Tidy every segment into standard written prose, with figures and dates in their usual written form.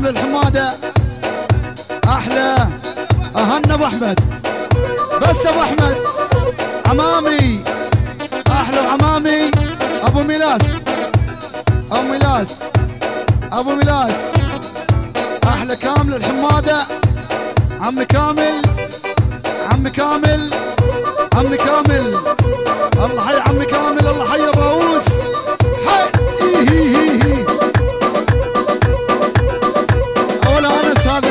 كامل الحمادة. احلى اهنا ابو احمد، بس ابو احمد عمامي، احلى عمامي ابو ميلاس، ابو ميلاس، ابو ميلاس، احلى كامل الحمادة. عم كامل، عم كامل، عم كامل، الله حي عم كامل، الله حي الرؤوس، حي اولا انس هذا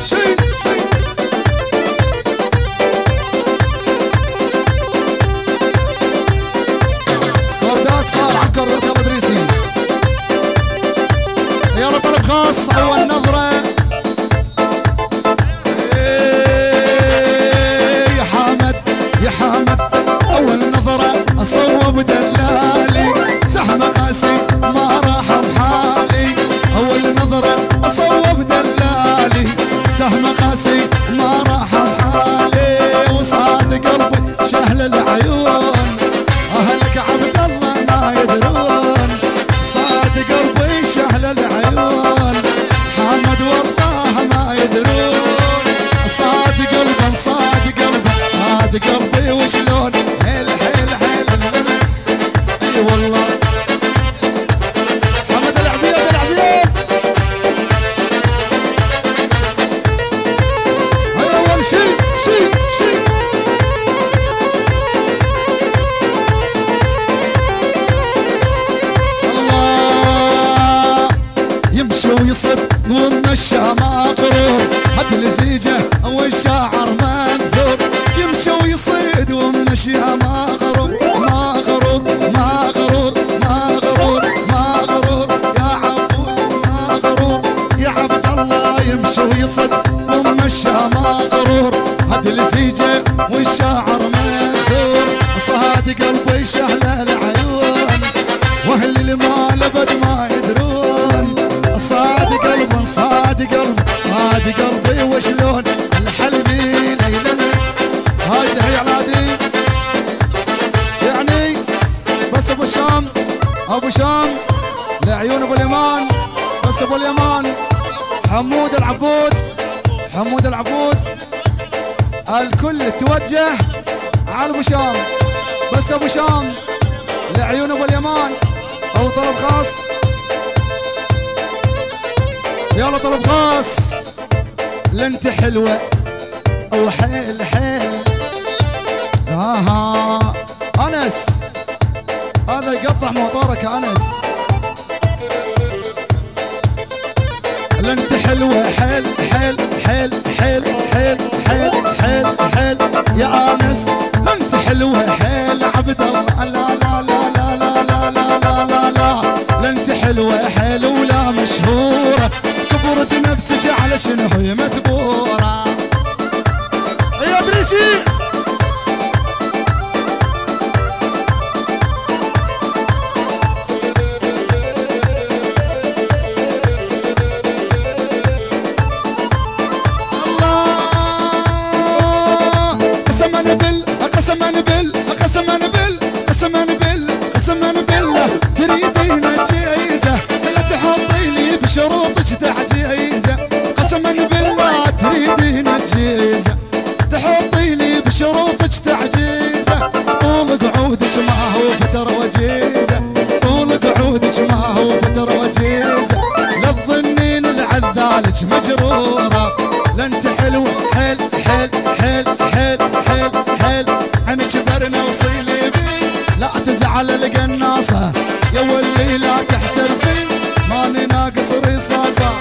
شيل شيل. كوردات صار على الكوردات يا ادريسي. يلا طلب خاص اول نظرة يا حامد، يا حامد اول نظرة اصوب دلالي، زحمة قاسي ما راح بحالي، اول نظرة اصوب دلالي، زحمة قاسي ما راح بحالي، وصاد قلبي شهل العيون، اهلك عبد الله ما يدرون، صاد قلبي شهل العيون، حامد والله ما يدرون، صاد قلبي صاد قلبي صاد قلبي وشلون حيل حيل حيل اي والله. حمد العبيد العبيد هاي اول شي شي شي. الله يمشي ويصد ومشى مغرور، حد الزيجه والشاعر منثور، يمشي ويصيد ومشي مغرور مغرور مغرور مغرور مغرور، يا عبود مغرور يا عبد الله، يمشي ويصد ومشى مغرور، حد الزيجه والشاعر منثور، صاد قلبي شهل العيون، واهل المال ابد ما يدرون، صاد قلبي صاد قلبي صاد قلبي وشلون الحلبي ليلنا. هاي تحية علادي يعني بس ابو شام، ابو شام لعيون ابو اليمان، بس ابو اليمان حمود العبود، حمود العبود، الكل توجه على ابو شام، بس ابو شام لعيون ابو اليمان. او طلب خاص، يلا طلب خاص لنت حلوة او حيل حيل. ها انس هذا يقطع موطارك يا انس. لنت حلوة حيل حيل حيل حيل حيل حيل حيل حيل يا انس، لنت حلوة حيل عبد الله، لا لا لا لا لا لا لا لا لا، لنت حلوة حيل ولا مشهورة، كبرت نفسك على شنو هي مدبورة يا ادريسي. قسما بال قسما بال قسما بال قسما بالله تريدين جيزه، لا تحطي لي بشروطك تعجيزه، قسما بالله تريدين جيزه، تحطي لي بشروطك تعجيزه، طول قعودك ما هو فتره وجيزه، طول قعودك ما هو فتره وجيزه، لا تظنين العذالك مجروره، لنت حلوه حيل حيل حيل حيل حيل حيل، عينك برنا وصيلي بي، لا تزعل القناصة يا ولي لا تحترفين، ماني ناقص رصاصة.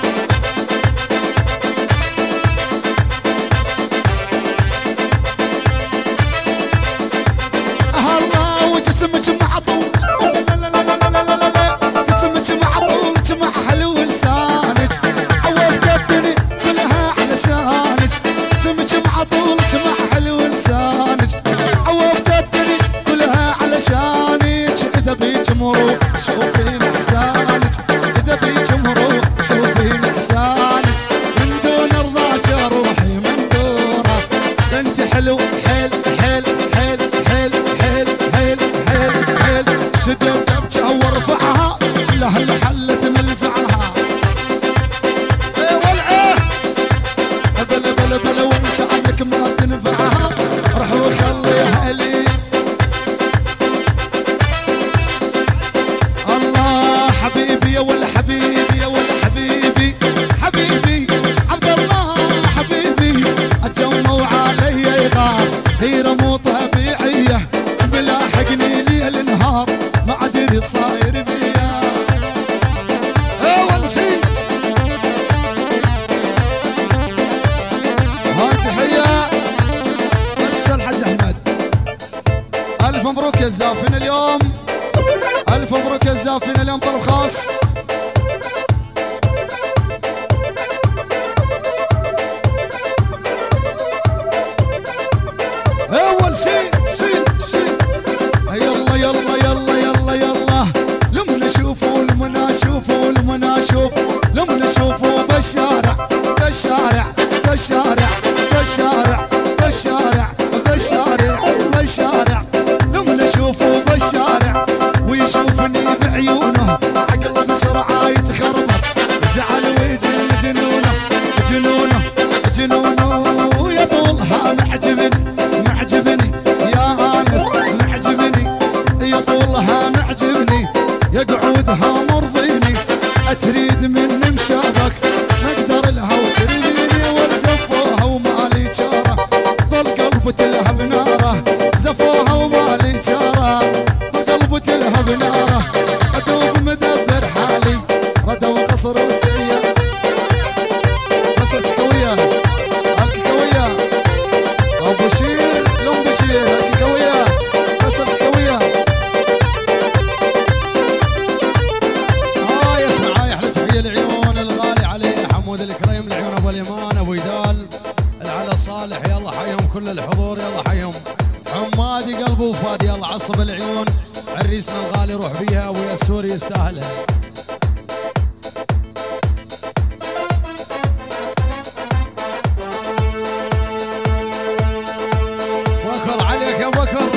الله وجسمك معطول، لا لا لا لا لا لا لا، جسمك معطول مع حلو لسانك، عوفت الدنيا كلها علشانك، جسمك معطول مع حلو لسانك، عوفت الدنيا كلها علشانك، اذا بيك مروق شوفين احسانك، اذا بيك مروق شوفين احسانك، من دون رضاك روحي من دونه، انت حلو حيل حيل حيل حيل حيل حيل حيل حيل، شدت ابجع وارفعها لها اللي حلت من فعلها. غيره مو طبيعيه ملاحقني ليل نهار ما ادري صاير بيا. اول شي هاي تحيه بس الحاج احمد. الف مبروك يا الزافين اليوم، الف مبروك يا الزافين اليوم طلب خاص. اول شي يلا يلا يلا يلا يلا لما نشوفوا لما نشوفوا لما نشوفوا لما نشوفوا بالشارع بالشارع بالشارع بالشارع بالشارع بالشارع بالشارع لما نشوفوا بالشارع ويشوفني بعيونه عقله بسرعه يتخربط زعل ويجي جنونه جنونه جنونه يا طولها معجبني معجبني يا انس معجبني يا طولها معجبني يا قعودها مرضيني اتريد من مشابك ما اقدر لها وترميني وزفوها ومالي جاره ظل قلبي تلهب ناره زفوها ومالي جاره قلبي تلهب ناره ادوب مدبر حالي ردا وقصر وسيا بس الكويه الكويه ابو بشير لام بشير الكويه بس الكويه. يسمع يا احلى تحيه العيون الغالي عليه حمود الكريم العيون ابو اليمان ابو يدال العلا صالح يلا حيهم كل الحضور يلا حيهم حمادي قلبه وفادي يلا عصب العيون عريسنا الغالي روح بيها ابو يسوري يستاهلها. بكر عليك يا بكر.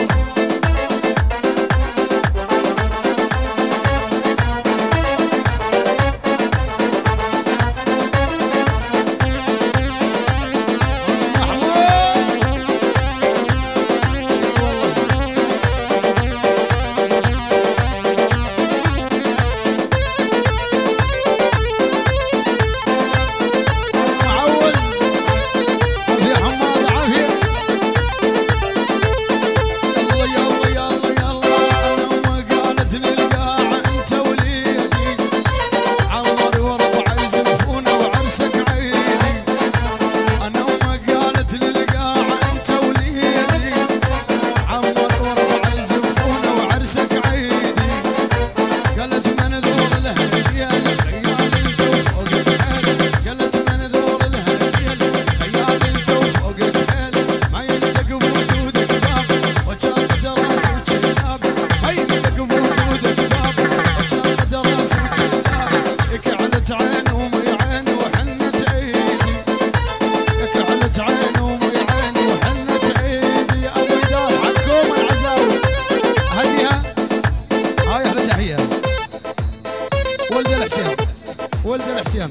ولد الحسين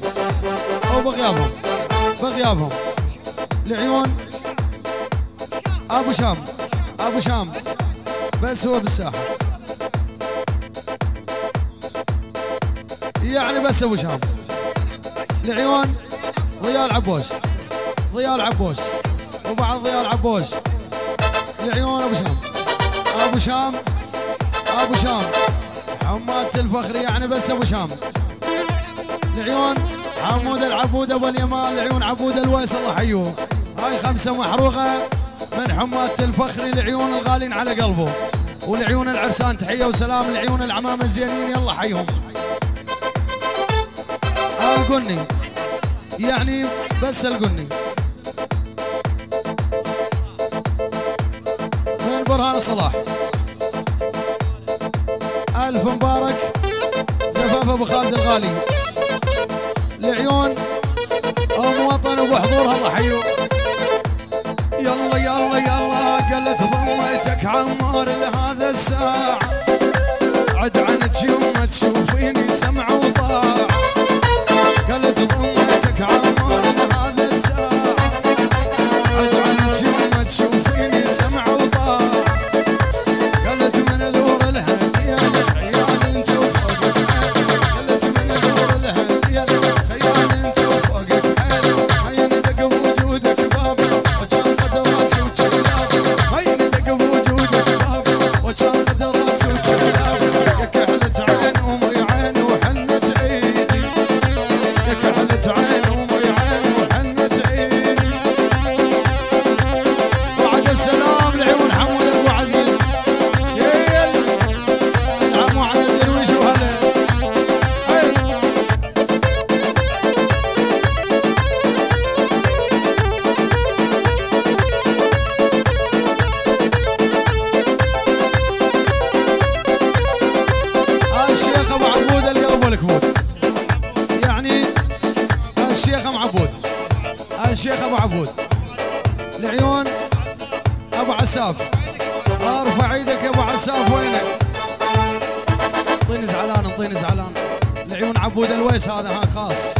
او بغيابهم العيون ابو شام بس هو بالساحه يعني بس ابو شام العيون ضياء عبوش وبعد ضياء عبوش العيون ابو شام حماد الفخري يعني بس ابو شام العيون حمود العبود ابو اليمان العيون عبود الويس الله حيوه. هاي 5 محروقه من حماد الفخري العيون الغالين على قلبه والعيون العرسان تحيه وسلام العيون العمام الزينين يلا حيهم. القني يعني بس القني من برهان صلاح الف مبارك زفاف ابو خالد الغالي العيون ام وطن وبحضورها الله حيو. يلا يلا يلا قلت ضميتك عمار لهذا الساعة عد عنك يوم تشوفيني سمع وطاع قلت ضميتك عمار لهذا الساعة عد عنك يوم تشوفيني سمع وطاع قلت من ذور الهدية خيال انت وفوق قلت من ذور الهدية خيال انت وفوق حيل ما يندق بوجودك باب وكان قد راسي وجلاب ما عساف، ارفع ايدك يا ابو عساف وينك؟ انطيني زعلان انطيني زعلان. لعيون عبود الويس هذا ها خاص.